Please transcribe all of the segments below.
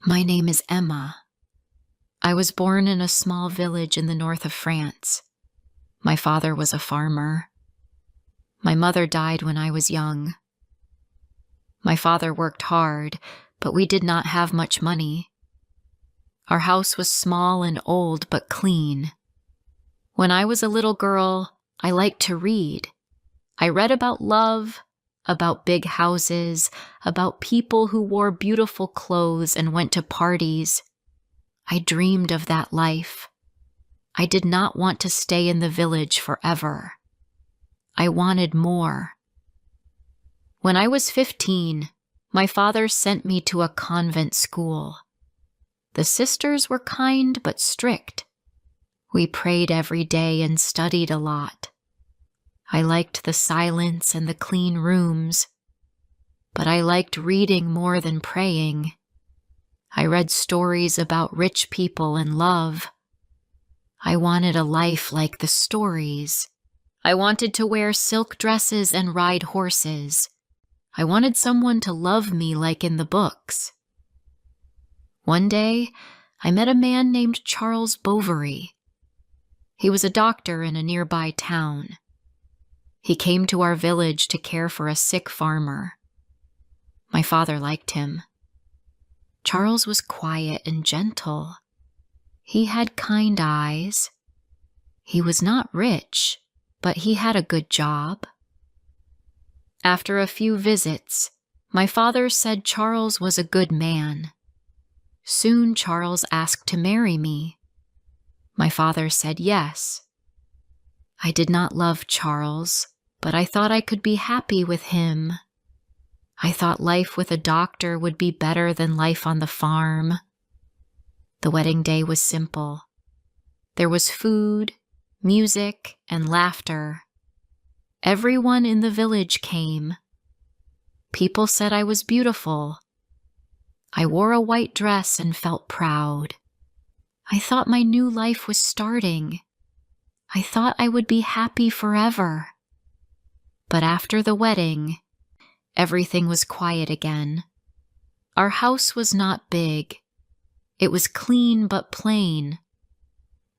My name is Emma. I was born in a small village in the north of France. My father was a farmer. My mother died when I was young. My father worked hard, but we did not have much money. Our house was small and old but clean. When I was a little girl, I liked to read. I read about love, about big houses, about people who wore beautiful clothes and went to parties. I dreamed of that life. I did not want to stay in the village forever. I wanted more. When I was 15, my father sent me to a convent school. The sisters were kind but strict. We prayed every day and studied a lot. I liked the silence and the clean rooms, but I liked reading more than praying. I read stories about rich people and love. I wanted a life like the stories. I wanted to wear silk dresses and ride horses. I wanted someone to love me like in the books. One day, I met a man named Charles Bovary. He was a doctor in a nearby town. He came to our village to care for a sick farmer. My father liked him. Charles was quiet and gentle. He had kind eyes. He was not rich, but he had a good job. After a few visits, my father said Charles was a good man. Soon Charles asked to marry me. My father said yes. I did not love Charles, but I thought I could be happy with him. I thought life with a doctor would be better than life on the farm. The wedding day was simple. There was food, music, and laughter. Everyone in the village came. People said I was beautiful. I wore a white dress and felt proud. I thought my new life was starting. I thought I would be happy forever. But after the wedding, everything was quiet again. Our house was not big. It was clean but plain.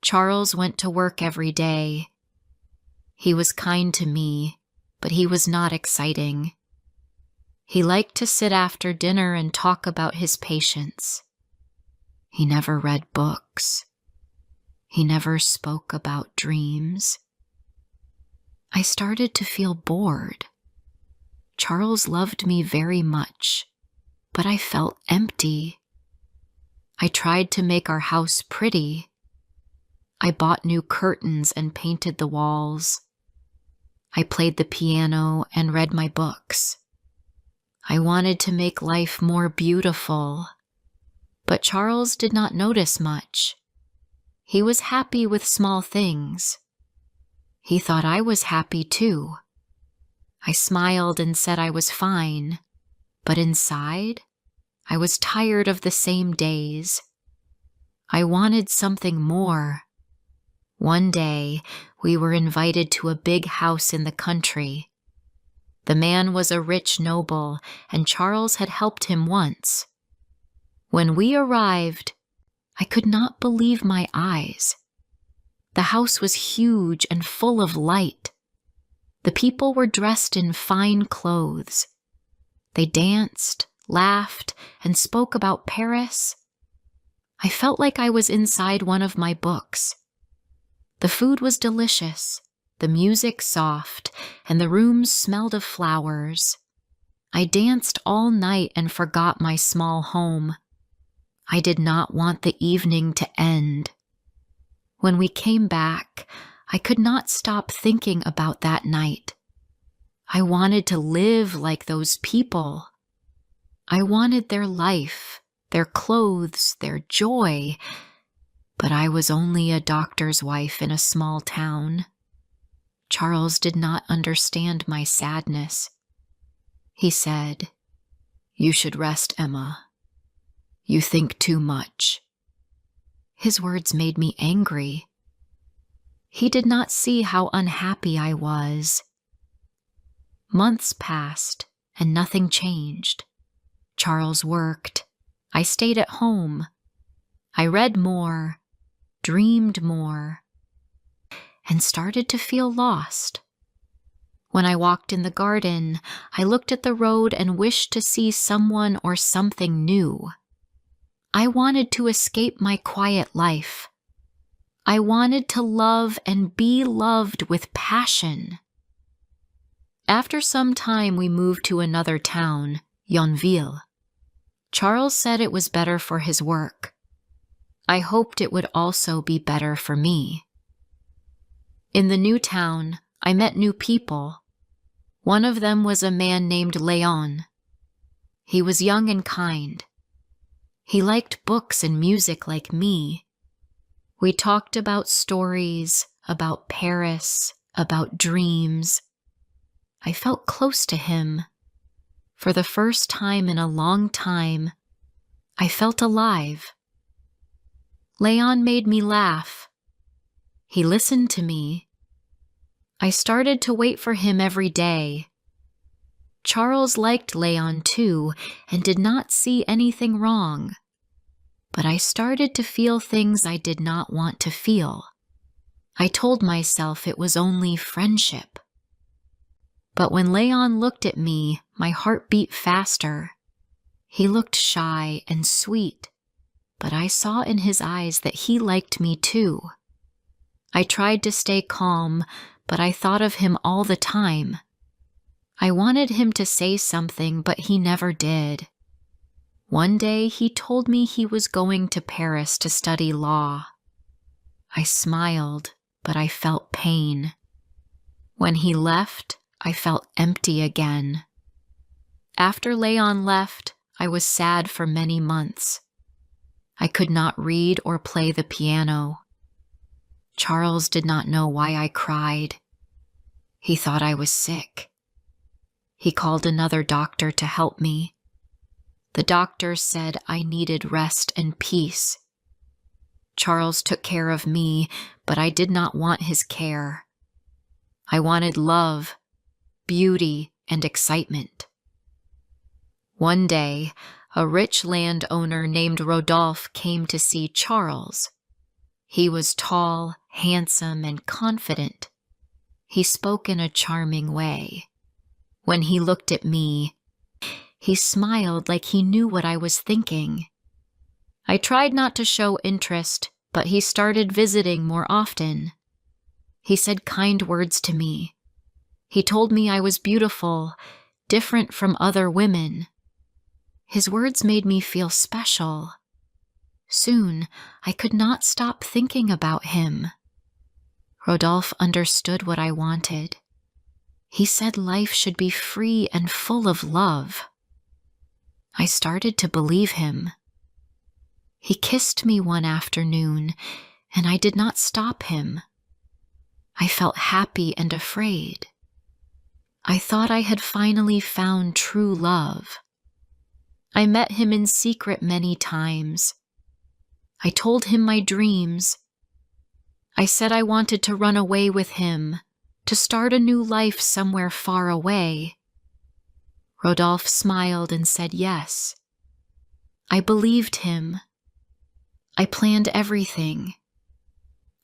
Charles went to work every day. He was kind to me, but he was not exciting. He liked to sit after dinner and talk about his patients. He never read books. He never spoke about dreams. I started to feel bored. Charles loved me very much, but I felt empty. I tried to make our house pretty. I bought new curtains and painted the walls. I played the piano and read my books. I wanted to make life more beautiful, but Charles did not notice much. He was happy with small things. He thought I was happy too. I smiled and said I was fine, but inside, I was tired of the same days. I wanted something more. One day, we were invited to a big house in the country. The man was a rich noble, and Charles had helped him once. When we arrived, I could not believe my eyes. The house was huge and full of light. The people were dressed in fine clothes. They danced, laughed, and spoke about Paris. I felt like I was inside one of my books. The food was delicious, the music soft, and the rooms smelled of flowers. I danced all night and forgot my small home. I did not want the evening to end. When we came back, I could not stop thinking about that night. I wanted to live like those people. I wanted their life, their clothes, their joy, but I was only a doctor's wife in a small town. Charles did not understand my sadness. He said, "You should rest, Emma. You think too much." His words made me angry. He did not see how unhappy I was. Months passed, and nothing changed. Charles worked. I stayed at home. I read more, dreamed more, and started to feel lost. When I walked in the garden, I looked at the road and wished to see someone or something new. I wanted to escape my quiet life. I wanted to love and be loved with passion. After some time, we moved to another town, Yonville. Charles said it was better for his work. I hoped it would also be better for me. In the new town, I met new people. One of them was a man named Leon. He was young and kind. He liked books and music like me. We talked about stories, about Paris, about dreams. I felt close to him. For the first time in a long time, I felt alive. Leon made me laugh. He listened to me. I started to wait for him every day. Charles liked Leon too and did not see anything wrong. But I started to feel things I did not want to feel. I told myself it was only friendship. But when Leon looked at me, my heart beat faster. He looked shy and sweet, but I saw in his eyes that he liked me too. I tried to stay calm, but I thought of him all the time. I wanted him to say something, but he never did. One day he told me he was going to Paris to study law. I smiled, but I felt pain. When he left, I felt empty again. After Leon left, I was sad for many months. I could not read or play the piano. Charles did not know why I cried. He thought I was sick. He called another doctor to help me. The doctor said I needed rest and peace. Charles took care of me, but I did not want his care. I wanted love, beauty, and excitement. One day, a rich landowner named Rodolphe came to see Charles. He was tall, handsome, and confident. He spoke in a charming way. When he looked at me, he smiled like he knew what I was thinking. I tried not to show interest, but he started visiting more often. He said kind words to me. He told me I was beautiful, different from other women. His words made me feel special. Soon, I could not stop thinking about him. Rodolphe understood what I wanted. He said life should be free and full of love. I started to believe him. He kissed me one afternoon, and I did not stop him. I felt happy and afraid. I thought I had finally found true love. I met him in secret many times. I told him my dreams. I said I wanted to run away with him, to start a new life somewhere far away. Rodolphe smiled and said yes. I believed him. I planned everything.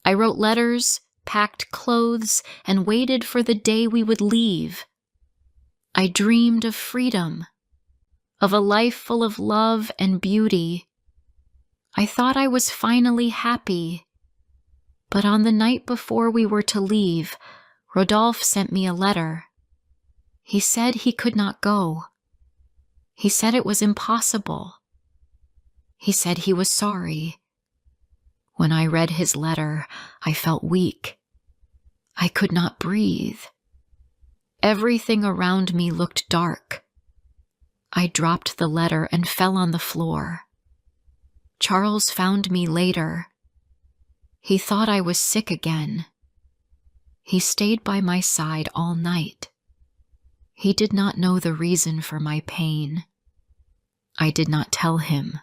I wrote letters, packed clothes, and waited for the day we would leave. I dreamed of freedom, of a life full of love and beauty. I thought I was finally happy. But on the night before we were to leave, Rodolphe sent me a letter. He said he could not go. He said it was impossible. He said he was sorry. When I read his letter, I felt weak. I could not breathe. Everything around me looked dark. I dropped the letter and fell on the floor. Charles found me later. He thought I was sick again. He stayed by my side all night. He did not know the reason for my pain. I did not tell him.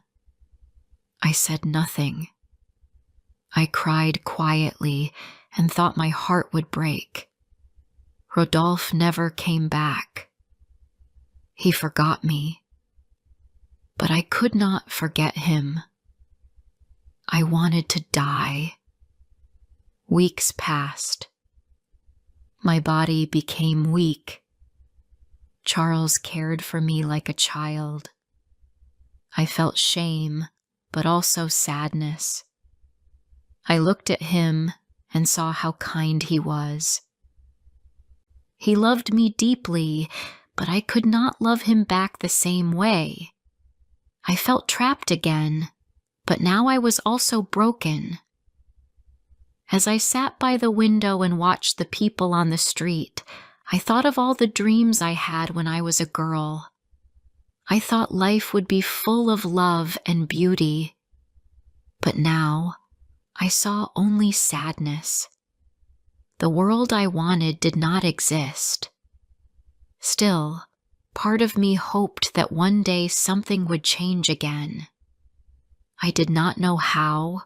I said nothing. I cried quietly and thought my heart would break. Rodolphe never came back. He forgot me. but I could not forget him. I wanted to die. Weeks passed. My body became weak. Charles cared for me like a child. I felt shame, but also sadness. I looked at him and saw how kind he was. He loved me deeply, but I could not love him back the same way. I felt trapped again, but now I was also broken. As I sat by the window and watched the people on the street, I thought of all the dreams I had when I was a girl. I thought life would be full of love and beauty. But now, I saw only sadness. The world I wanted did not exist. Still, part of me hoped that one day something would change again. I did not know how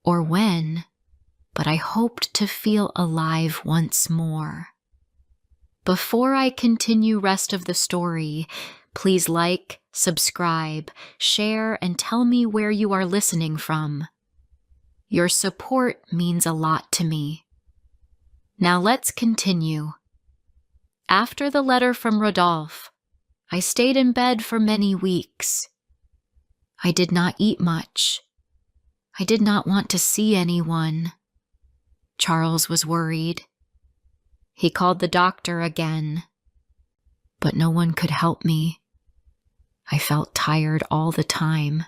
or when, but I hoped to feel alive once more. Before I continue rest of the story, please like, subscribe, share, and tell me where you are listening from. Your support means a lot to me. Now let's continue. After the letter from Rodolphe, I stayed in bed for many weeks. I did not eat much. I did not want to see anyone. Charles was worried. He called the doctor again, but no one could help me. I felt tired all the time.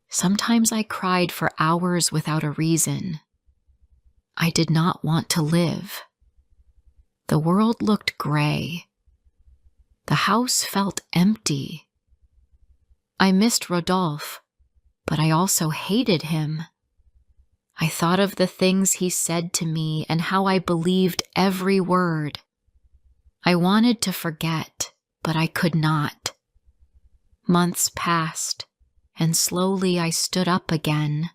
Sometimes I cried for hours without a reason. I did not want to live. The world looked gray. The house felt empty. I missed Rodolphe, but I also hated him. I thought of the things he said to me and how I believed every word. I wanted to forget, but I could not. Months passed, and slowly I stood up again.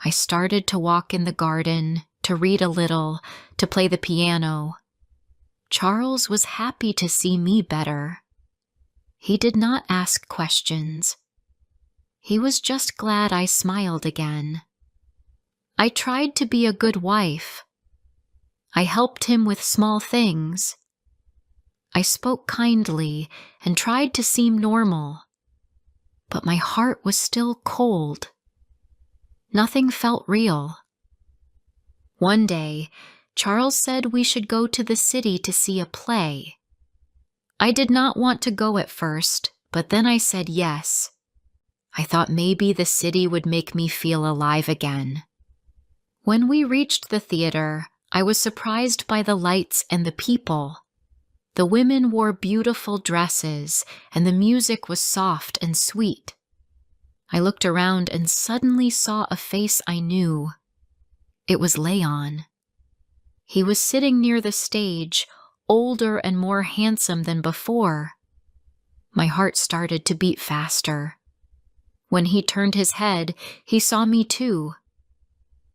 I started to walk in the garden, to read a little, to play the piano. Charles was happy to see me better. He did not ask questions. He was just glad I smiled again. I tried to be a good wife. I helped him with small things. I spoke kindly and tried to seem normal, but my heart was still cold. Nothing felt real. One day, Charles said we should go to the city to see a play. I did not want to go at first, but then I said yes. I thought maybe the city would make me feel alive again. When we reached the theater, I was surprised by the lights and the people. The women wore beautiful dresses, and the music was soft and sweet. I looked around and suddenly saw a face I knew. It was Léon. He was sitting near the stage, older and more handsome than before. My heart started to beat faster. When he turned his head, he saw me too.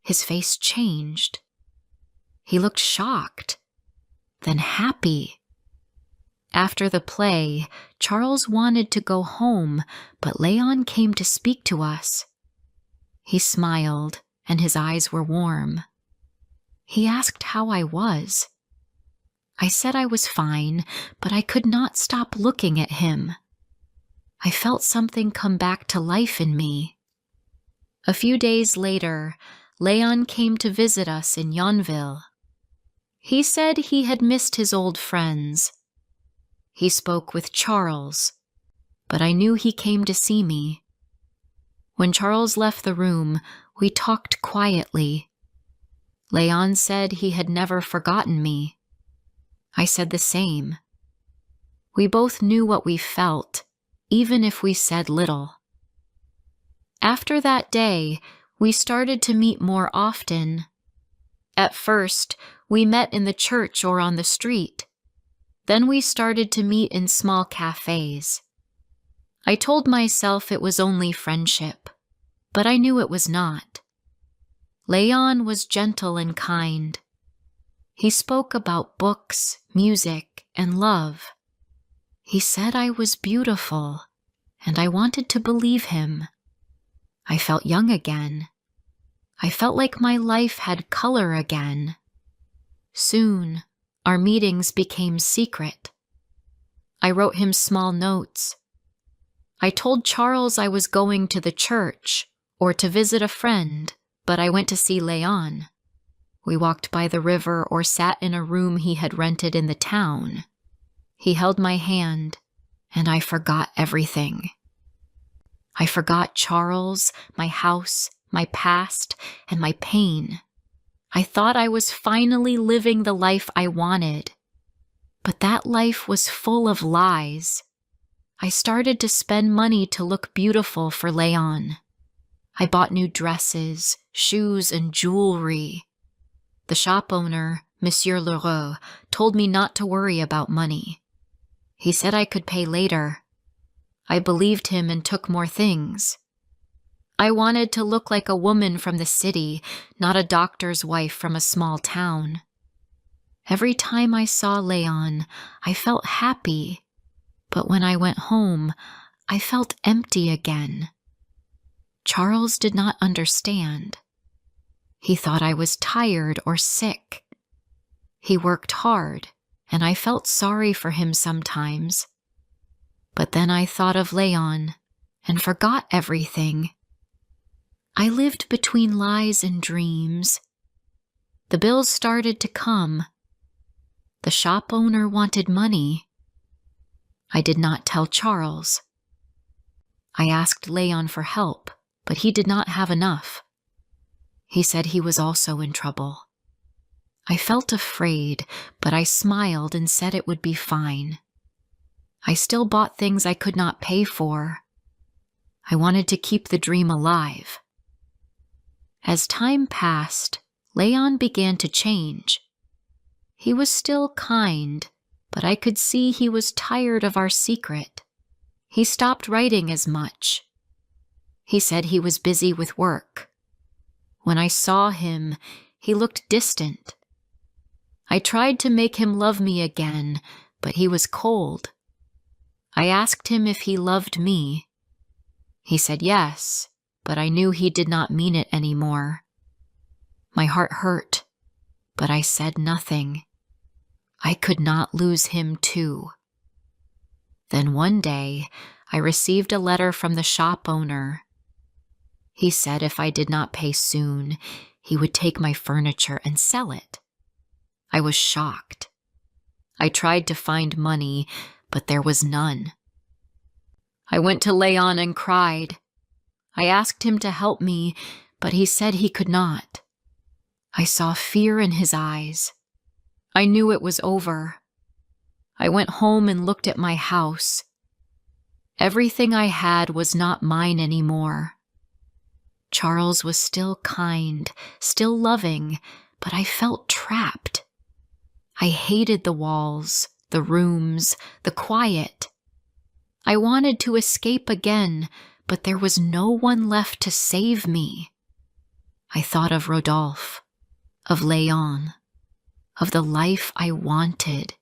His face changed. He looked shocked, then happy. After the play, Charles wanted to go home, but Léon came to speak to us. He smiled, and his eyes were warm. He asked how I was. I said I was fine, but I could not stop looking at him. I felt something come back to life in me. A few days later, Léon came to visit us in Yonville. He said he had missed his old friends. He spoke with Charles, but I knew he came to see me. When Charles left the room, we talked quietly. Léon said he had never forgotten me. I said the same. We both knew what we felt, even if we said little. After that day, we started to meet more often. At first, we met in the church or on the street. Then we started to meet in small cafes. I told myself it was only friendship, but I knew it was not. Léon was gentle and kind. He spoke about books, music, and love. He said I was beautiful. and I wanted to believe him. I felt young again. I felt like my life had color again. Soon, our meetings became secret. I wrote him small notes. I told Charles I was going to the church or to visit a friend, but I went to see Leon. We walked by the river or sat in a room he had rented in the town. He held my hand, and I forgot everything. I forgot Charles, my house, my past, and my pain. I thought I was finally living the life I wanted. But that life was full of lies. I started to spend money to look beautiful for Leon. I bought new dresses, shoes, and jewelry. The shop owner, Monsieur Leroux, told me not to worry about money. He said I could pay later. I believed him and took more things. I wanted to look like a woman from the city, not a doctor's wife from a small town. Every time I saw Leon, I felt happy. But when I went home, I felt empty again. Charles did not understand. He thought I was tired or sick. He worked hard, and I felt sorry for him sometimes. But then I thought of Leon and forgot everything. I lived between lies and dreams. The bills started to come. The shop owner wanted money. I did not tell Charles. I asked Leon for help, but he did not have enough. He said he was also in trouble. I felt afraid, but I smiled and said it would be fine. I still bought things I could not pay for. I wanted to keep the dream alive. As time passed, Leon began to change. He was still kind, but I could see he was tired of our secret. He stopped writing as much. He said he was busy with work. When I saw him, he looked distant. I tried to make him love me again, but he was cold. I asked him if he loved me. He said yes, but I knew he did not mean it anymore. My heart hurt, but I said nothing. I could not lose him too. Then one day, I received a letter from the shop owner. He said if I did not pay soon, he would take my furniture and sell it. I was shocked. I tried to find money, but there was none. I went to Leon and cried. I asked him to help me, but he said he could not. I saw fear in his eyes. I knew it was over. I went home and looked at my house. Everything I had was not mine anymore. Charles was still kind, still loving, but I felt trapped. I hated the walls, the rooms, the quiet. I wanted to escape again, but there was no one left to save me. I thought of Rodolphe, of Leon, of the life I wanted,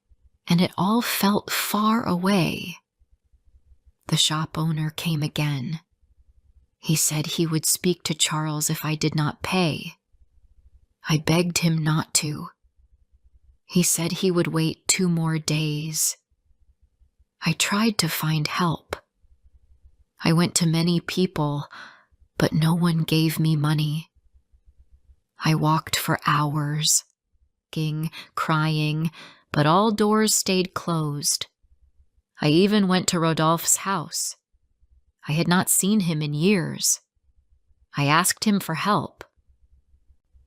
and it all felt far away. The shop owner came again. He said he would speak to Charles if I did not pay. I begged him not to. He said he would wait 2 more days. I tried to find help. I went to many people, but no one gave me money. I walked for hours, crying, but all doors stayed closed. I even went to Rodolphe's house. I had not seen him in years. I asked him for help.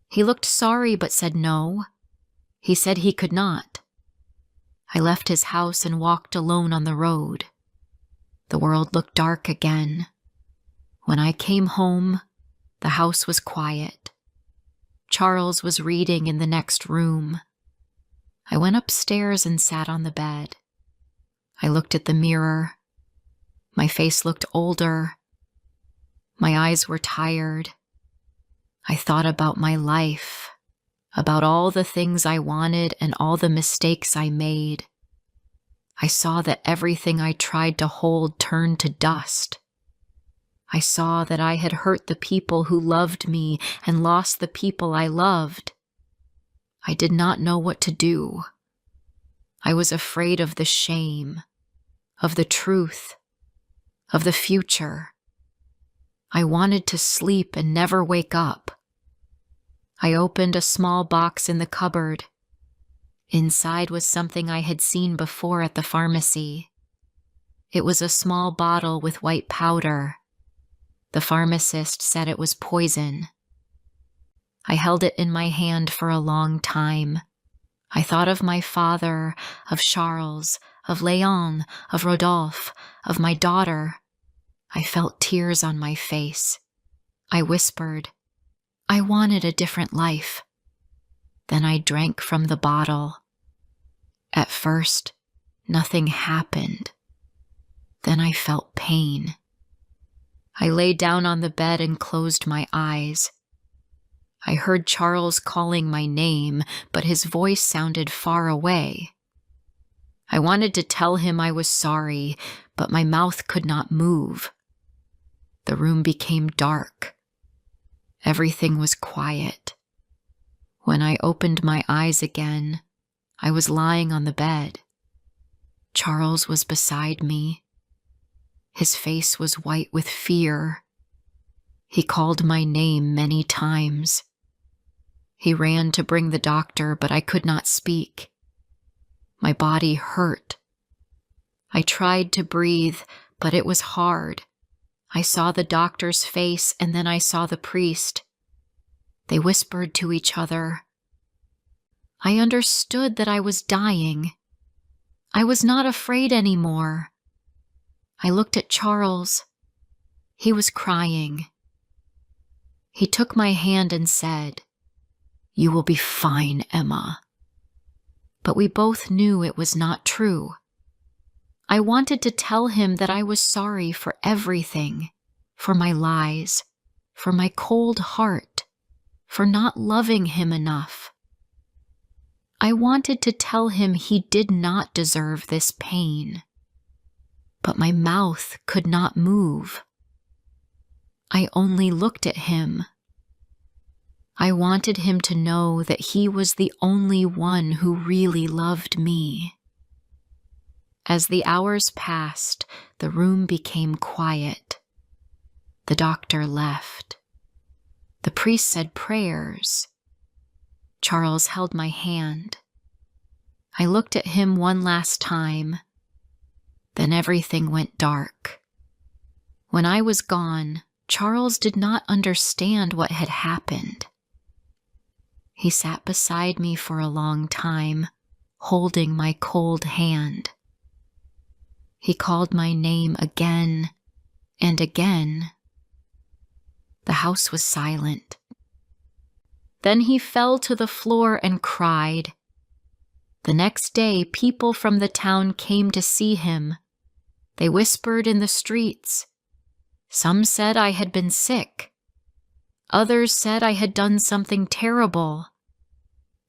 He looked sorry but said no. He said he could not. I left his house and walked alone on the road. The world looked dark again. When I came home, the house was quiet. Charles was reading in the next room. I went upstairs and sat on the bed. I looked at the mirror. My face looked older. My eyes were tired. I thought about my life, about all the things I wanted and all the mistakes I made. I saw that everything I tried to hold turned to dust. I saw that I had hurt the people who loved me and lost the people I loved. I did not know what to do. I was afraid of the shame, of the truth, of the future. I wanted to sleep and never wake up. I opened a small box in the cupboard. Inside was something I had seen before at the pharmacy. It was a small bottle with white powder. The pharmacist said it was poison. I held it in my hand for a long time. I thought of my father, of Charles, of Léon, of Rodolphe, of my daughter. I felt tears on my face. I whispered, I wanted a different life. Then I drank from the bottle. At first, nothing happened. Then I felt pain. I lay down on the bed and closed my eyes. I heard Charles calling my name, but his voice sounded far away. I wanted to tell him I was sorry, but my mouth could not move. The room became dark. Everything was quiet. When I opened my eyes again, I was lying on the bed. Charles was beside me. His face was white with fear. He called my name many times. He ran to bring the doctor, but I could not speak. My body hurt. I tried to breathe, but it was hard. I saw the doctor's face, and then I saw the priest. They whispered to each other. I understood that I was dying. I was not afraid anymore. I looked at Charles. He was crying. He took my hand and said, "You will be fine, Emma." But we both knew it was not true. I wanted to tell him that I was sorry for everything, for my lies, for my cold heart, for not loving him enough. I wanted to tell him he did not deserve this pain. But my mouth could not move. I only looked at him. I wanted him to know that he was the only one who really loved me. As the hours passed, the room became quiet. The doctor left. The priest said prayers. Charles held my hand. I looked at him one last time. Then everything went dark. When I was gone, Charles did not understand what had happened. He sat beside me for a long time, holding my cold hand. He called my name again and again. The house was silent. Then he fell to the floor and cried. The next day, people from the town came to see him. They whispered in the streets. Some said I had been sick. Others said I had done something terrible.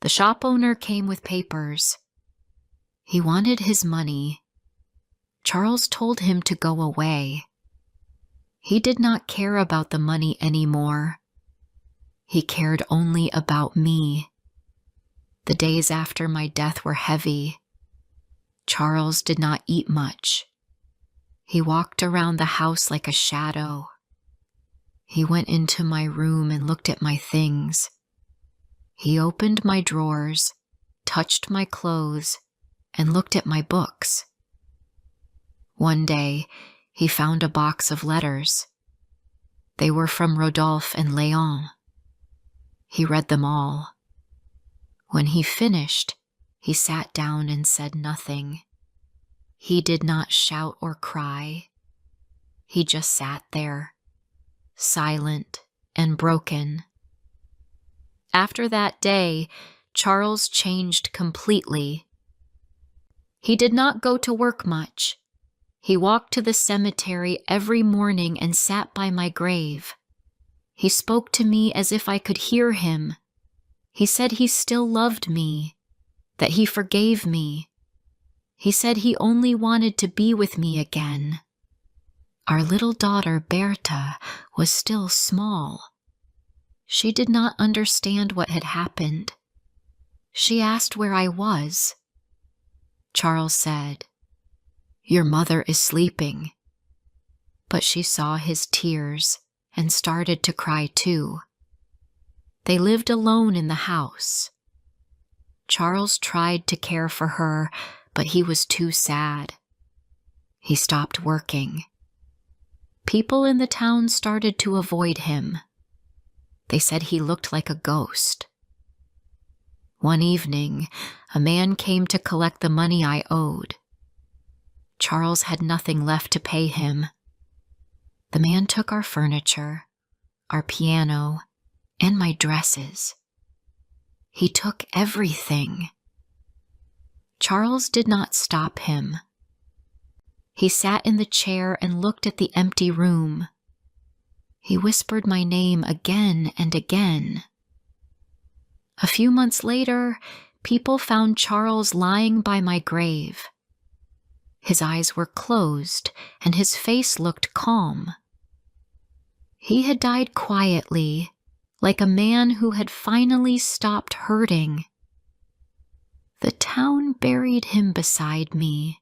The shop owner came with papers. He wanted his money. Charles told him to go away. He did not care about the money anymore. He cared only about me. The days after my death were heavy. Charles did not eat much. He walked around the house like a shadow. He went into my room and looked at my things. He opened my drawers, touched my clothes, and looked at my books. One day, he found a box of letters. They were from Rodolphe and Léon. He read them all. When he finished, he sat down and said nothing. He did not shout or cry. He just sat there, silent and broken. After that day, Charles changed completely. He did not go to work much. He walked to the cemetery every morning and sat by my grave. He spoke to me as if I could hear him. He said he still loved me, that he forgave me. He said he only wanted to be with me again. Our little daughter, Berta, was still small. She did not understand what had happened. She asked where I was. Charles said, "Your mother is sleeping." But she saw his tears and started to cry too. They lived alone in the house. Charles tried to care for her, but he was too sad. He stopped working. People in the town started to avoid him. They said he looked like a ghost. One evening, a man came to collect the money I owed. Charles had nothing left to pay him. The man took our furniture, our piano, and my dresses. He took everything. Charles did not stop him. He sat in the chair and looked at the empty room. He whispered my name again and again. A few months later, people found Charles lying by my grave. His eyes were closed and his face looked calm. He had died quietly, like a man who had finally stopped hurting. The town buried him beside me.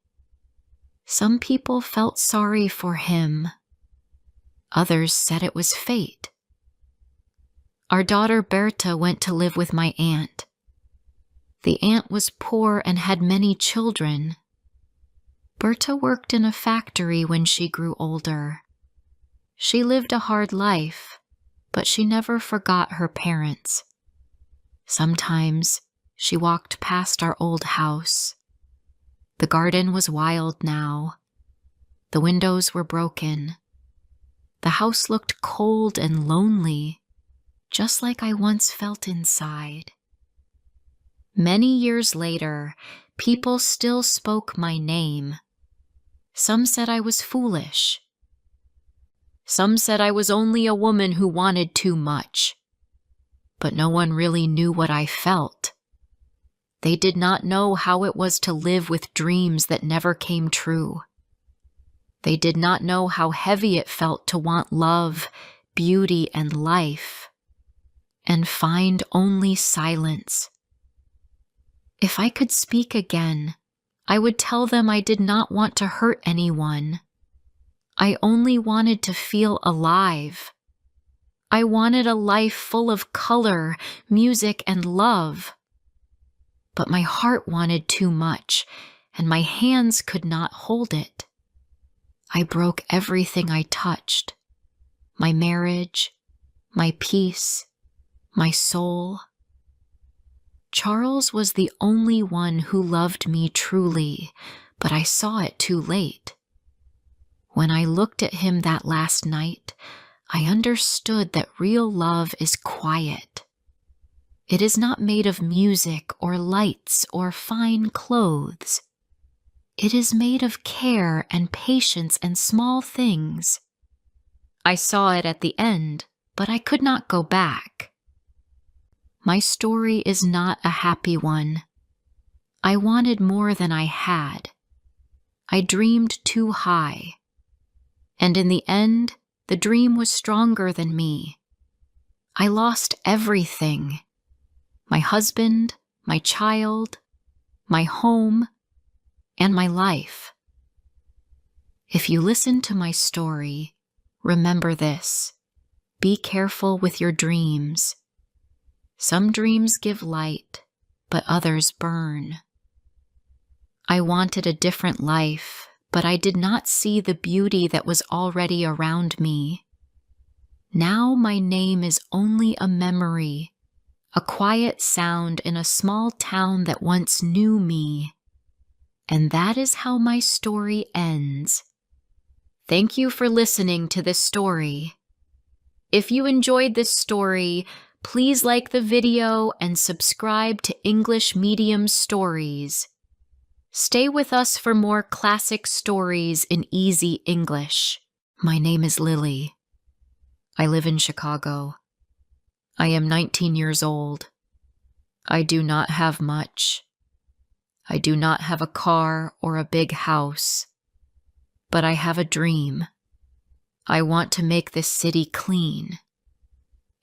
Some people felt sorry for him. Others said it was fate. Our daughter Berta went to live with my aunt. The aunt was poor and had many children. Berta worked in a factory when she grew older. She lived a hard life, but she never forgot her parents. Sometimes she walked past our old house. The garden was wild now. The windows were broken. The house looked cold and lonely, just like I once felt inside. Many years later, people still spoke my name. Some said I was foolish. Some said I was only a woman who wanted too much. But no one really knew what I felt. They did not know how it was to live with dreams that never came true. They did not know how heavy it felt to want love, beauty, and life, and find only silence. If I could speak again, I would tell them I did not want to hurt anyone. I only wanted to feel alive. I wanted a life full of color, music, and love. But my heart wanted too much, and my hands could not hold it. I broke everything I touched. My marriage, my peace, my soul. Charles was the only one who loved me truly, but I saw it too late. When I looked at him that last night, I understood that real love is quiet. It is not made of music or lights or fine clothes. It is made of care and patience and small things. I saw it at the end, but I could not go back. My story is not a happy one. I wanted more than I had. I dreamed too high. And in the end, the dream was stronger than me. I lost everything. My husband, my child, my home, and my life. If you listen to my story, remember this. Be careful with your dreams. Some dreams give light, but others burn. I wanted a different life, but I did not see the beauty that was already around me. Now my name is only a memory, a quiet sound in a small town that once knew me. And that is how my story ends. Thank you for listening to this story. If you enjoyed this story, please like the video and subscribe to English Medium Stories. Stay with us for more classic stories in easy English. My name is Lily. I live in Chicago. I am 19 years old. I do not have much. I do not have a car or a big house, but I have a dream. I want to make this city clean.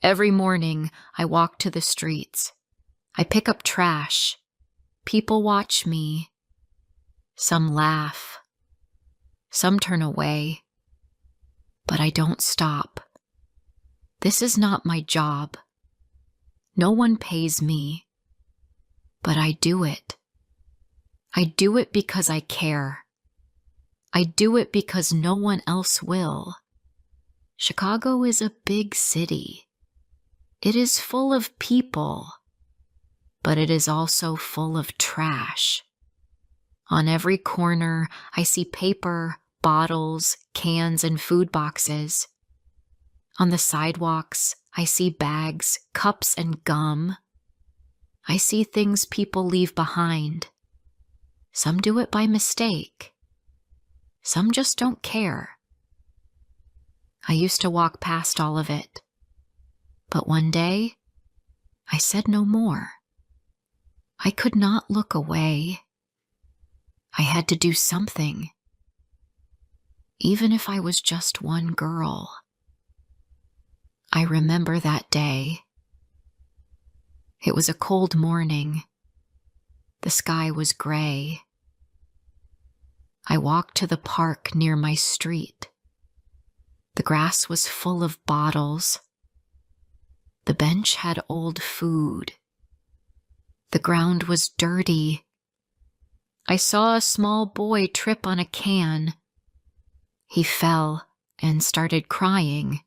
Every morning, I walk to the streets. I pick up trash. People watch me. Some laugh. Some turn away. But I don't stop. This is not my job. No one pays me. But I do it. I do it because I care. I do it because no one else will. Chicago is a big city. It is full of people, but it is also full of trash. On every corner, I see paper, bottles, cans, and food boxes. On the sidewalks, I see bags, cups, and gum. I see things people leave behind. Some do it by mistake. Some just don't care. I used to walk past all of it. But one day, I said no more. I could not look away. I had to do something. Even if I was just one girl. I remember that day. It was a cold morning. The sky was gray. I walked to the park near my street. The grass was full of bottles. The bench had old food. The ground was dirty. I saw a small boy trip on a can. He fell and started crying.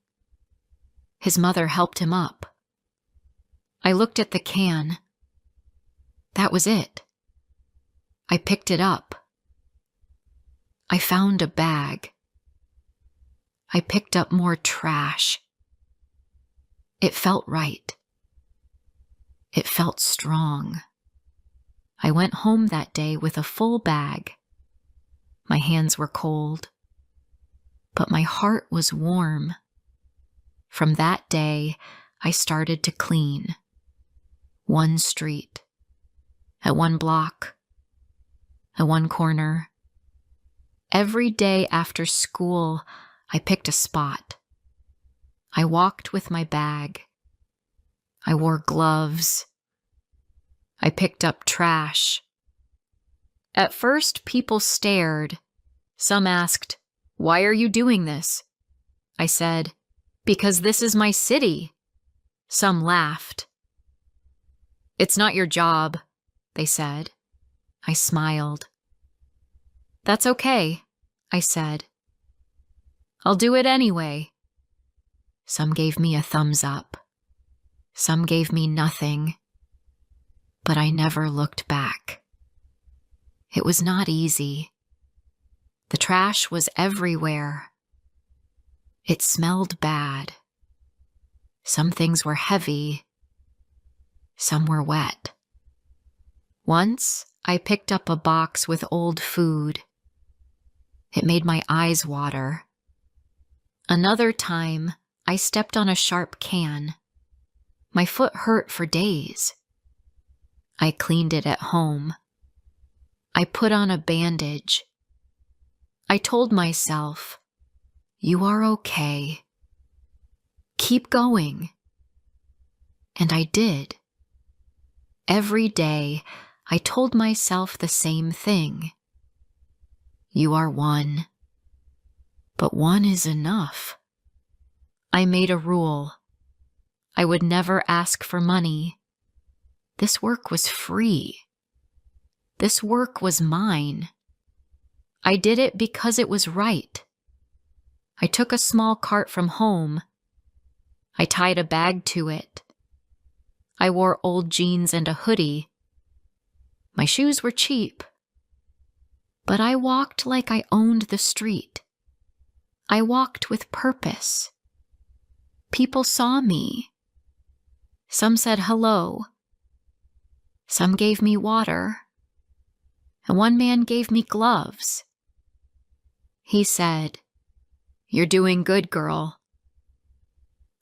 His mother helped him up. I looked at the can. That was it. I picked it up. I found a bag. I picked up more trash. It felt right. It felt strong. I went home that day with a full bag. My hands were cold, but my heart was warm. From that day, I started to clean. One street, at one block, at one corner. Every day after school, I picked a spot. I walked with my bag. I wore gloves. I picked up trash. At first, people stared. Some asked, "Why are you doing this?" I said, "Because this is my city." Some laughed. "It's not your job," they said. I smiled. "That's okay," I said. "I'll do it anyway." Some gave me a thumbs up. Some gave me nothing. But I never looked back. It was not easy. The trash was everywhere. It smelled bad. Some things were heavy. Some were wet. Once, I picked up a box with old food. It made my eyes water. Another time, I stepped on a sharp can. My foot hurt for days. I cleaned it at home. I put on a bandage. I told myself, "You are okay. Keep going." And I did. Every day, I told myself the same thing. You are one. But one is enough. I made a rule. I would never ask for money. This work was free. This work was mine. I did it because it was right. I took a small cart from home. I tied a bag to it. I wore old jeans and a hoodie. My shoes were cheap. But I walked like I owned the street. I walked with purpose. People saw me. Some said hello. Some gave me water. And one man gave me gloves. He said, "You're doing good, girl."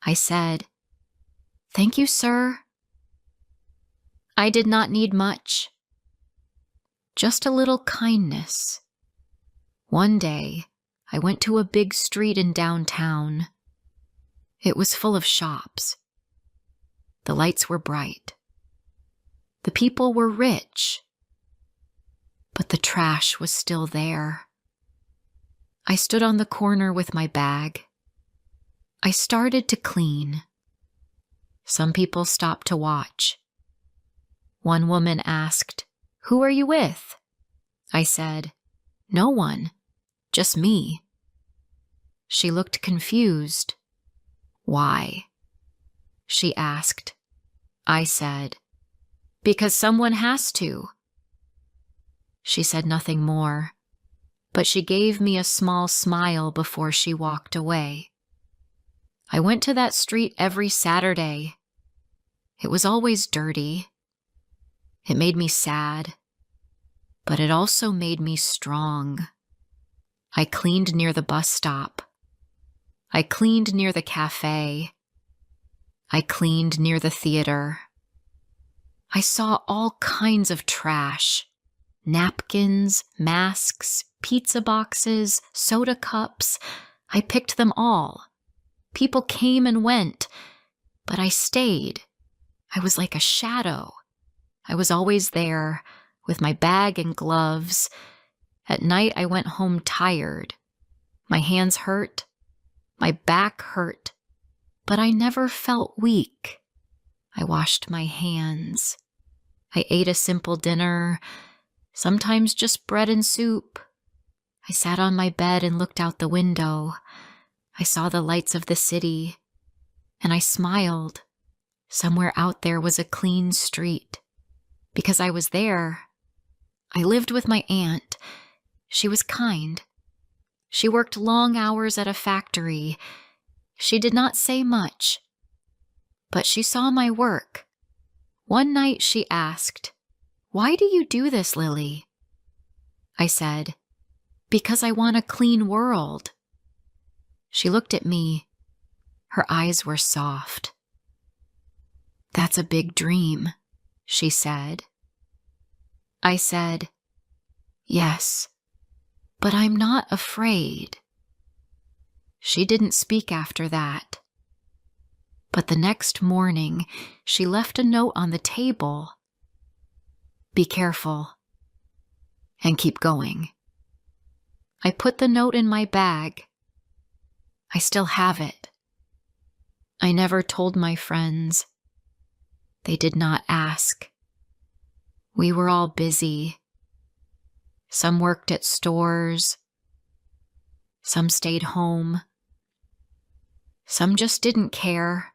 I said, "Thank you, sir." I did not need much. Just a little kindness. One day, I went to a big street in downtown. It was full of shops. The lights were bright. The people were rich. But the trash was still there. I stood on the corner with my bag. I started to clean. Some people stopped to watch. One woman asked, "Who are you with?" I said, "No one, just me." She looked confused. "Why?" she asked. I said, "Because someone has to." She said nothing more, but she gave me a small smile before she walked away. I went to that street every Saturday. It was always dirty. It made me sad, but it also made me strong. I cleaned near the bus stop. I cleaned near the cafe. I cleaned near the theater. I saw all kinds of trash. Napkins, masks, pizza boxes, soda cups. I picked them all. People came and went, but I stayed. I was like a shadow. I was always there, with my bag and gloves. At night, I went home tired. My hands hurt. My back hurt. But I never felt weak. I washed my hands. I ate a simple dinner, sometimes just bread and soup. I sat on my bed and looked out the window. I saw the lights of the city, and I smiled. Somewhere out there was a clean street. Because I was there. I lived with my aunt. She was kind. She worked long hours at a factory. She did not say much, but she saw my work. One night she asked, "Why do you do this, Lily?" I said, "Because I want a clean world." She looked at me. Her eyes were soft. "That's a big dream," she said. I said, "Yes, but I'm not afraid." She didn't speak after that. But the next morning, she left a note on the table. "Be careful and keep going." I put the note in my bag. I still have it. I never told my friends. They did not ask. We were all busy. Some worked at stores. Some stayed home. Some just didn't care.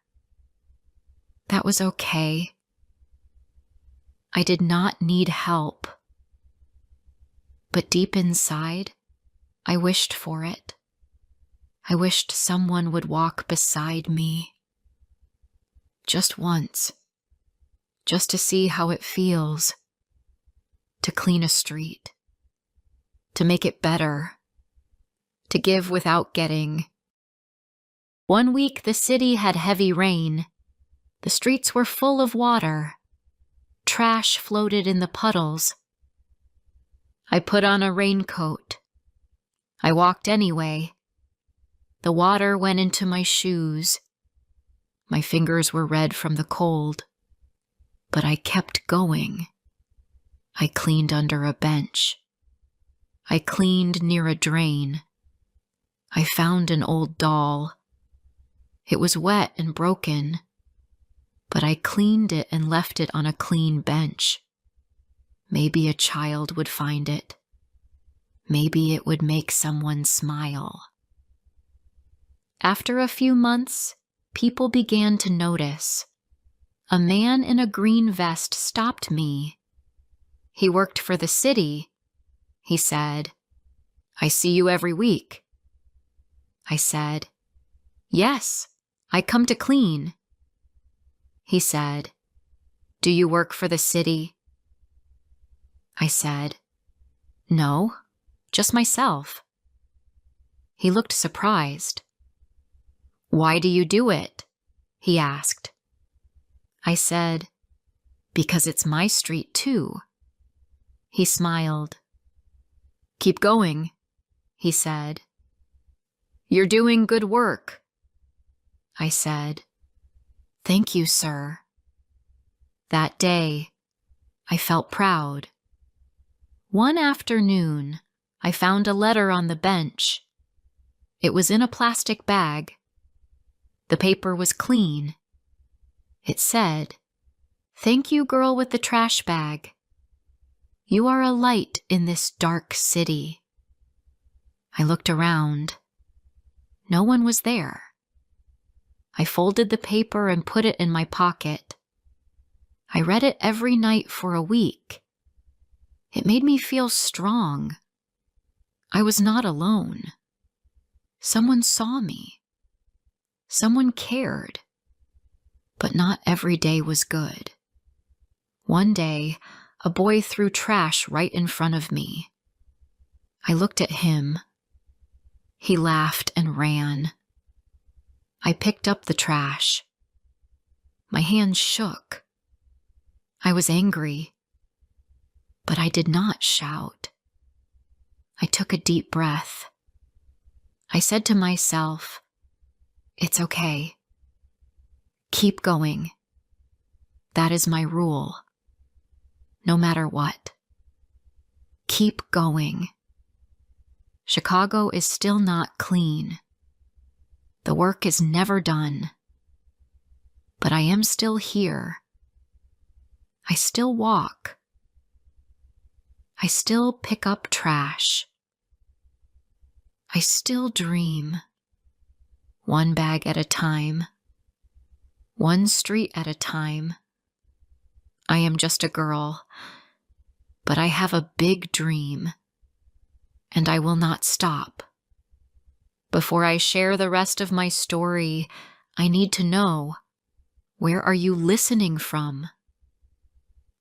That was okay. I did not need help. But deep inside, I wished for it. I wished someone would walk beside me. Just once. Just to see how it feels. To clean a street. To make it better. To give without getting. One week the city had heavy rain. The streets were full of water. Trash floated in the puddles. I put on a raincoat. I walked anyway. The water went into my shoes. My fingers were red from the cold. But I kept going. I cleaned under a bench. I cleaned near a drain. I found an old doll. It was wet and broken, but I cleaned it and left it on a clean bench. Maybe a child would find it. Maybe it would make someone smile. After a few months, people began to notice. A man in a green vest stopped me. He worked for the city. He said, "I see you every week." I said, "Yes, I come to clean." He said, "Do you work for the city?" I said, "No, just myself." He looked surprised. "Why do you do it?" he asked. I said, "Because it's my street too." He smiled. "Keep going," he said. "You're doing good work." I said, "Thank you, sir." That day, I felt proud. One afternoon, I found a letter on the bench. It was in a plastic bag. The paper was clean. It said, "Thank you, girl with the trash bag. You are a light in this dark city." I looked around. No one was there. I folded the paper and put it in my pocket. I read it every night for a week. It made me feel strong. I was not alone. Someone saw me. Someone cared. But not every day was good. One day, a boy threw trash right in front of me. I looked at him. He laughed and ran. I picked up the trash. My hands shook. I was angry, but I did not shout. I took a deep breath. I said to myself, "It's okay. Keep going. That is my rule. No matter what. Keep going. Chicago is still not clean. The work is never done. But I am still here. I still walk. I still pick up trash. I still dream. One bag at a time. One street at a time. I am just a girl, but I have a big dream, and I will not stop. Before I share the rest of my story, I need to know, where are you listening from?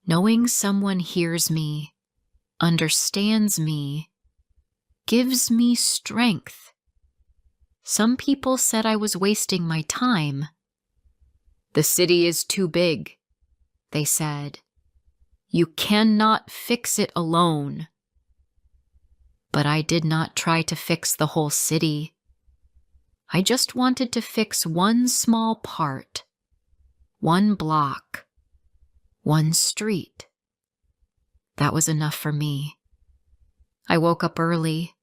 Knowing someone hears me, understands me, gives me strength. Some people said I was wasting my time. "The city is too big," they said. "You cannot fix it alone." But I did not try to fix the whole city. I just wanted to fix one small part, one block, one street. That was enough for me. I woke up early.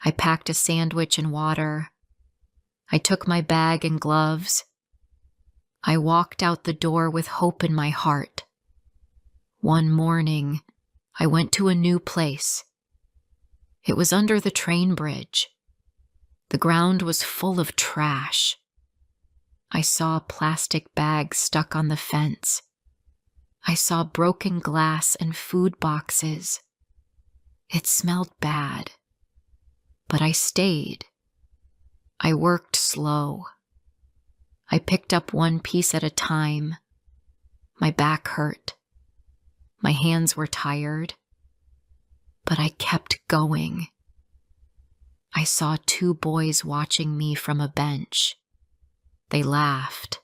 I packed a sandwich and water. I took my bag and gloves. I walked out the door with hope in my heart. One morning, I went to a new place. It was under the train bridge. The ground was full of trash. I saw plastic bags stuck on the fence. I saw broken glass and food boxes. It smelled bad, but I stayed. I worked slow. I picked up one piece at a time. My back hurt. My hands were tired, but I kept going. I saw two boys watching me from a bench. They laughed.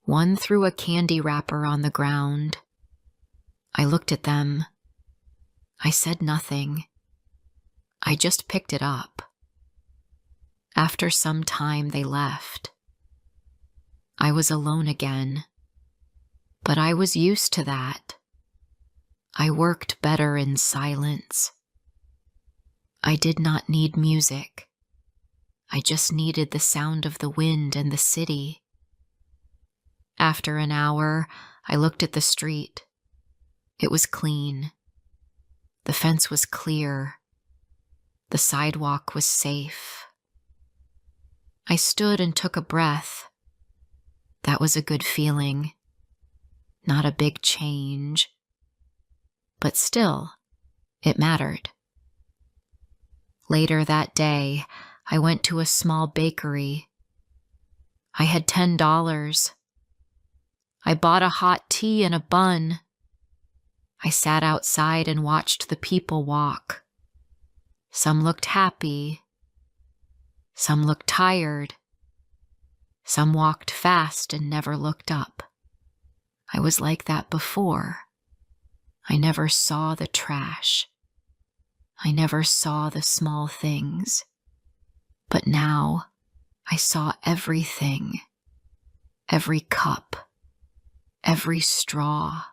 One threw a candy wrapper on the ground. I looked at them. I said nothing. I just picked it up. After some time, they left. I was alone again, but I was used to that. I worked better in silence. I did not need music. I just needed the sound of the wind and the city. After an hour, I looked at the street. It was clean. The fence was clear. The sidewalk was safe. I stood and took a breath. That was a good feeling. Not a big change. But still, it mattered. Later that day, I went to a small bakery. I had $10. I bought a hot tea and a bun. I sat outside and watched the people walk. Some looked happy. Some looked tired. Some walked fast and never looked up. I was like that before. I never saw the trash. I never saw the small things. But now I saw everything. Every cup, every straw,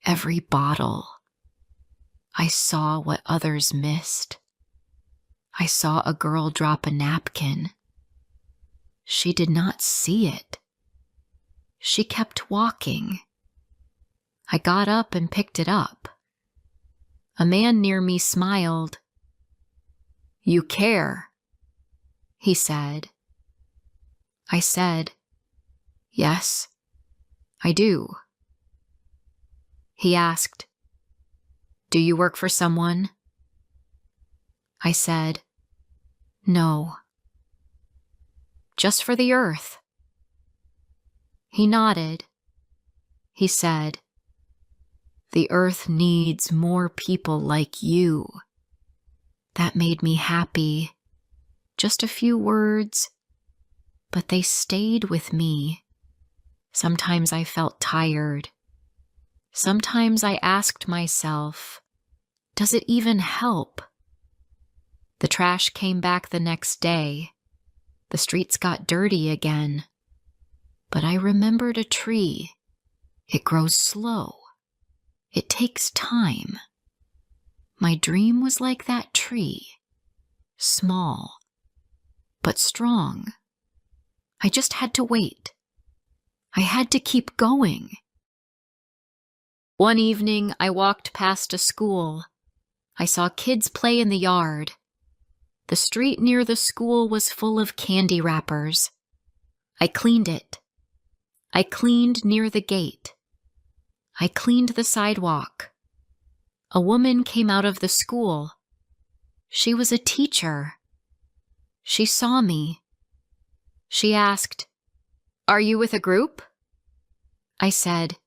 every bottle. I saw what others missed. I saw a girl drop a napkin. She did not see it. She kept walking. I got up and picked it up. A man near me smiled. "You care," he said. I said, "Yes, I do." He asked, "Do you work for someone?" I said, "No. Just for the earth." He nodded. He said, "The earth needs more people like you." That made me happy. Just a few words, but they stayed with me. Sometimes I felt tired. Sometimes I asked myself, does it even help? The trash came back the next day. The streets got dirty again. But I remembered a tree. It grows slow. It takes time. My dream was like that tree. Small, but strong. I just had to wait. I had to keep going. One evening, I walked past a school. I saw kids play in the yard. The street near the school was full of candy wrappers. I cleaned it. I cleaned near the gate. I cleaned the sidewalk. A woman came out of the school. She was a teacher. She saw me. She asked, "Are you with a group?" I said,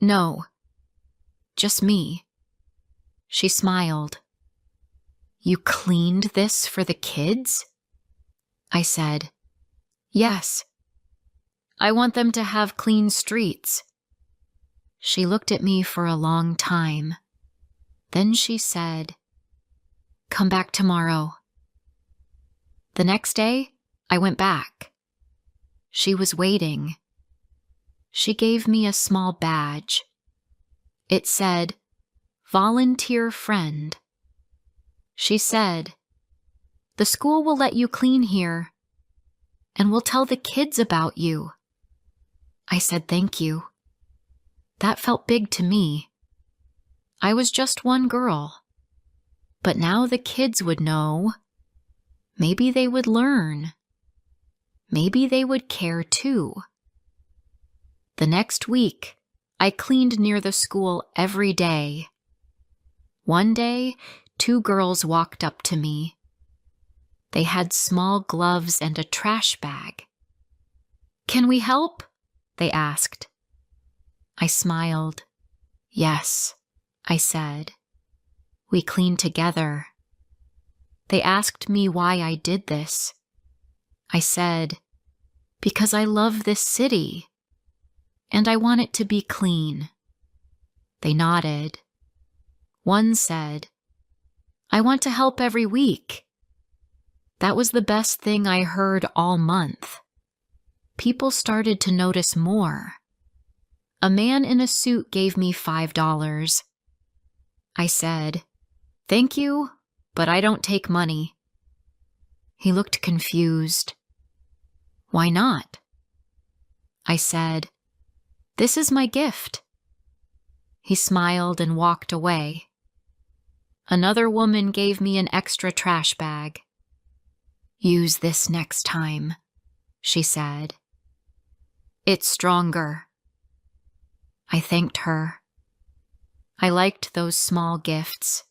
"No, just me." She smiled. "You cleaned this for the kids?" I said, "Yes. I want them to have clean streets." She looked at me for a long time. Then she said, "Come back tomorrow." The next day, I went back. She was waiting. She gave me a small badge. It said, "Volunteer Friend." She said, "The school will let you clean here, and we'll tell the kids about you." I said thank you. That felt big to me. I was just one girl. But now the kids would know. Maybe they would learn. Maybe they would care too. The next week, I cleaned near the school every day. One day, 2 girls walked up to me. They had small gloves and a trash bag. "Can we help?" they asked. I smiled. "Yes," I said. We cleaned together. They asked me why I did this. I said, "Because I love this city, and I want it to be clean." They nodded. One said, "I want to help every week." That was the best thing I heard all month. People started to notice more. A man in a suit gave me $5. I said, "Thank you, but I don't take money." He looked confused. "Why not?" I said, "This is my gift." He smiled and walked away. Another woman gave me an extra trash bag. "Use this next time," she said. "It's stronger." I thanked her. I liked those small gifts.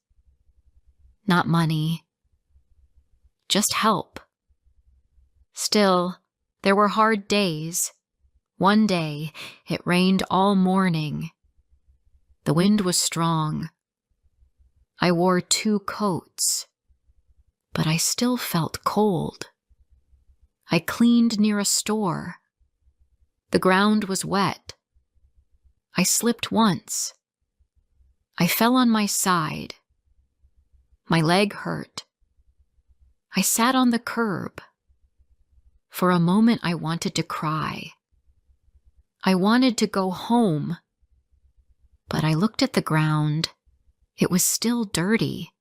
Not money. Just help. Still, there were hard days. One day, it rained all morning. The wind was strong. I wore 2 coats, but I still felt cold. I cleaned near a store. The ground was wet. I slipped once. I fell on my side. My leg hurt. I sat on the curb. For a moment, I wanted to cry. I wanted to go home. But I looked at the ground. It was still dirty.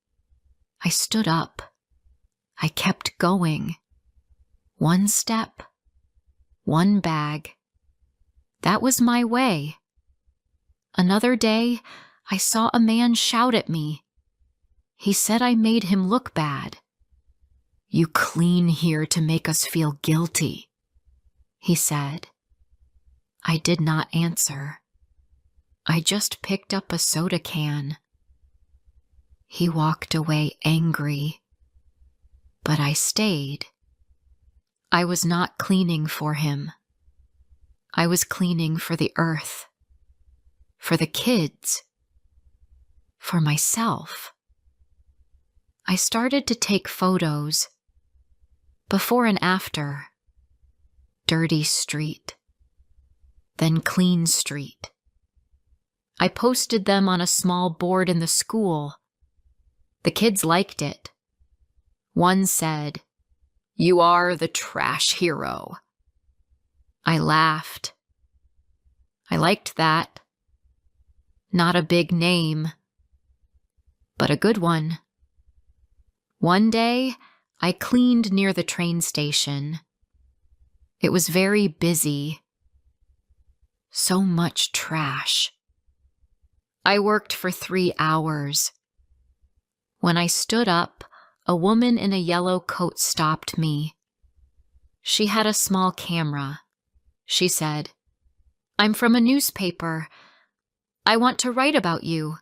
I stood up. I kept going. One step, one bag. That was my way. Another day, I saw a man shout at me. He said I made him look bad. "You clean here to make us feel guilty," he said. I did not answer. I just picked up a soda can. He walked away angry, but I stayed. I was not cleaning for him. I was cleaning for the earth, for the kids, for myself. I started to take photos, before and after. Dirty street, then clean street. I posted them on a small board in the school. The kids liked it. One said, "You are the trash hero." I laughed. I liked that. Not a big name, but a good one. One day, I cleaned near the train station. It was very busy. So much trash. I worked for 3 hours. When I stood up, a woman in a yellow coat stopped me. She had a small camera. She said, "I'm from a newspaper. I want to write about you."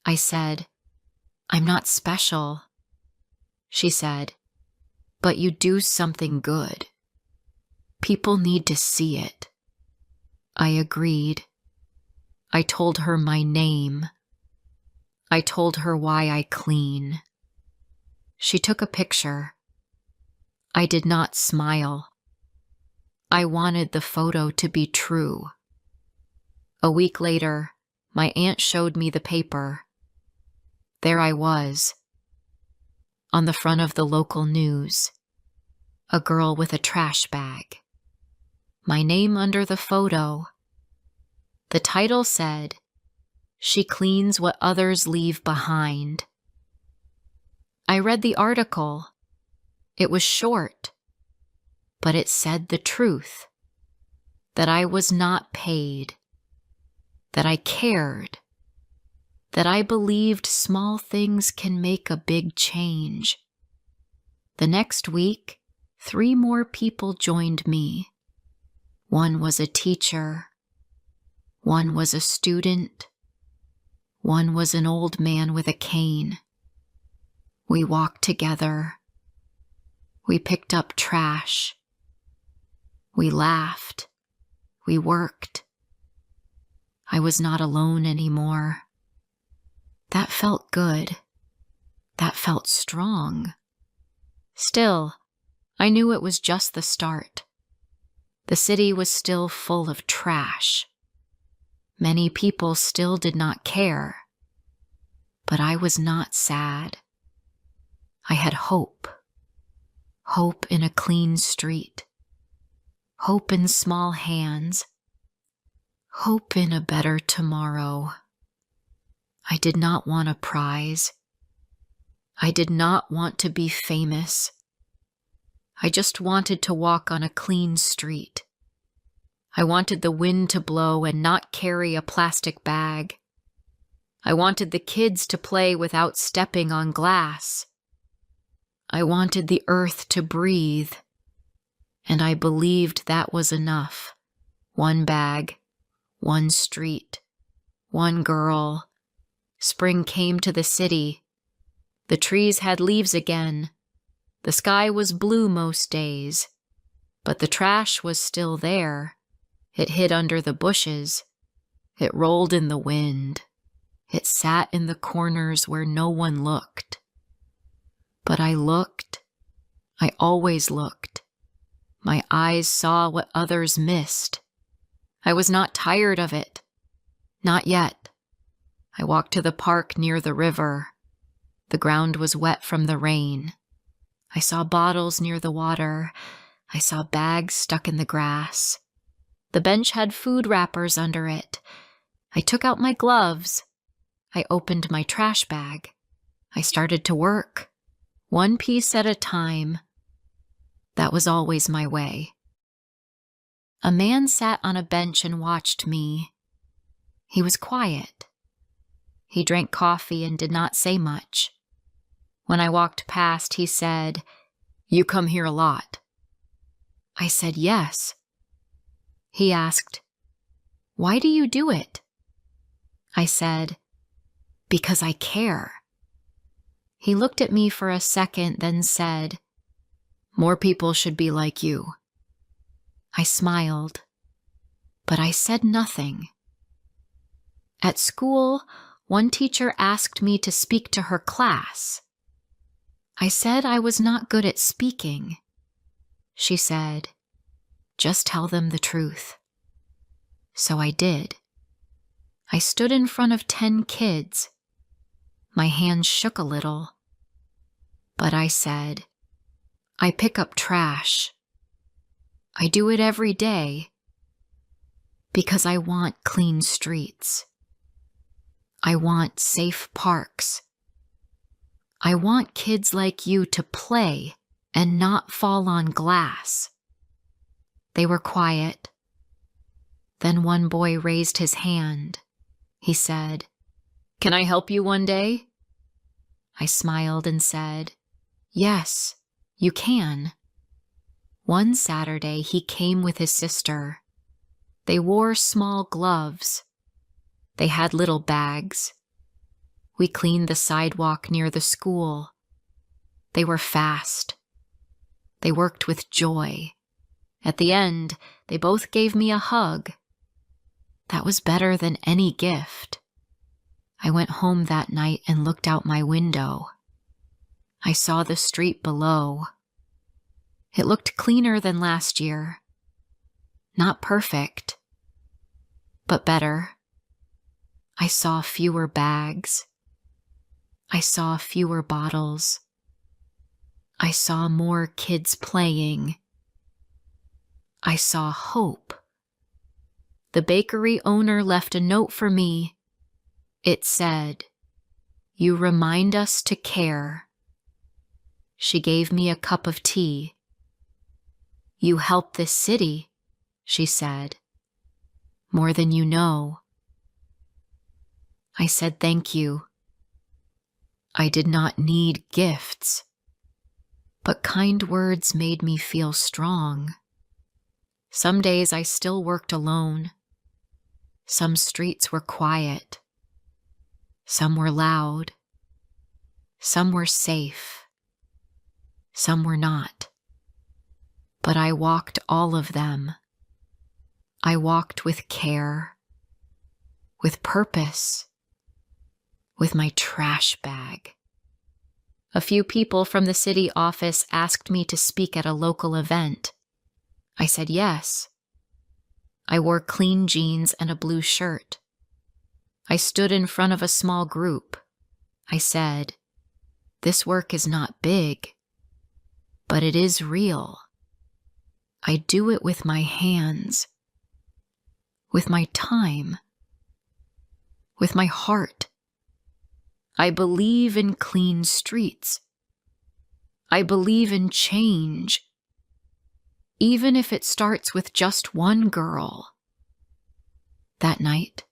I said, "I'm not special." She said, "But you do something good. People need to see it." I agreed. I told her my name. I told her why I clean. She took a picture. I did not smile. I wanted the photo to be true. A week later, my aunt showed me the paper. There I was, on the front of the local news, a girl with a trash bag. My name under the photo. The title said, "She cleans what others leave behind." I read the article. It was short, but it said the truth, that I was not paid, that I cared, that I believed small things can make a big change. The next week, 3 more people joined me. One was a teacher. One was a student. One was an old man with a cane. We walked together. We picked up trash. We laughed. We worked. I was not alone anymore. That felt good. That felt strong. Still, I knew it was just the start. The city was still full of trash. Many people still did not care. But I was not sad. I had hope. Hope in a clean street. Hope in small hands. Hope in a better tomorrow. I did not want a prize. I did not want to be famous. I just wanted to walk on a clean street. I wanted the wind to blow and not carry a plastic bag. I wanted the kids to play without stepping on glass. I wanted the earth to breathe, and I believed that was enough. One bag, one street, one girl. Spring came to the city. The trees had leaves again. The sky was blue most days, but the trash was still there. It hid under the bushes. It rolled in the wind. It sat in the corners where no one looked. But I looked. I always looked. My eyes saw what others missed. I was not tired of it. Not yet. I walked to the park near the river. The ground was wet from the rain. I saw bottles near the water. I saw bags stuck in the grass. The bench had food wrappers under it. I took out my gloves. I opened my trash bag. I started to work, one piece at a time. That was always my way. A man sat on a bench and watched me. He was quiet. He drank coffee and did not say much. When I walked past, he said, "You come here a lot." I said, "Yes." He asked, "Why do you do it?" I said, "Because I care." He looked at me for a second, then said, "More people should be like you." I smiled, but I said nothing. At school, one teacher asked me to speak to her class. I said I was not good at speaking. She said, "Just tell them the truth." So I did. I stood in front of 10 kids. My hands shook a little. But I said, "I pick up trash. I do it every day because I want clean streets. I want safe parks. I want kids like you to play and not fall on glass." They were quiet. Then one boy raised his hand. He said, "Can I help you one day?" I smiled and said, "Yes, you can." One Saturday, he came with his sister. They wore small gloves. They had little bags. We cleaned the sidewalk near the school. They were fast. They worked with joy. At the end, they both gave me a hug. That was better than any gift. I went home that night and looked out my window. I saw the street below. It looked cleaner than last year. Not perfect, but better. I saw fewer bags. I saw fewer bottles. I saw more kids playing. I saw hope. The bakery owner left a note for me. It said, "You remind us to care." She gave me a cup of tea. "You help this city," she said, "more than you know." I said thank you. I did not need gifts, but kind words made me feel strong. Some days I still worked alone. Some streets were quiet. Some were loud. Some were safe. Some were not. But I walked all of them. I walked with care, with purpose, with my trash bag. A few people from the city office asked me to speak at a local event. I said yes. I wore clean jeans and a blue shirt. I stood in front of a small group. I said, "This work is not big, but it is real. I do it with my hands, with my time, with my heart. I believe in clean streets. I believe in change, even if it starts with just one girl." That night,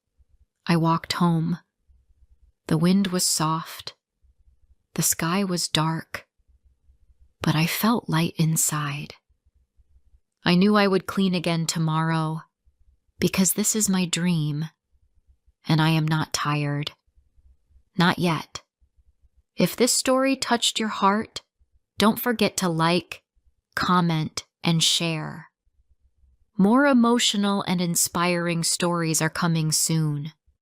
I walked home. The wind was soft. The sky was dark, but I felt light inside. I knew I would clean again tomorrow because this is my dream, and I am not tired. Not yet. If this story touched your heart, don't forget to like, comment, and share. More emotional and inspiring stories are coming soon.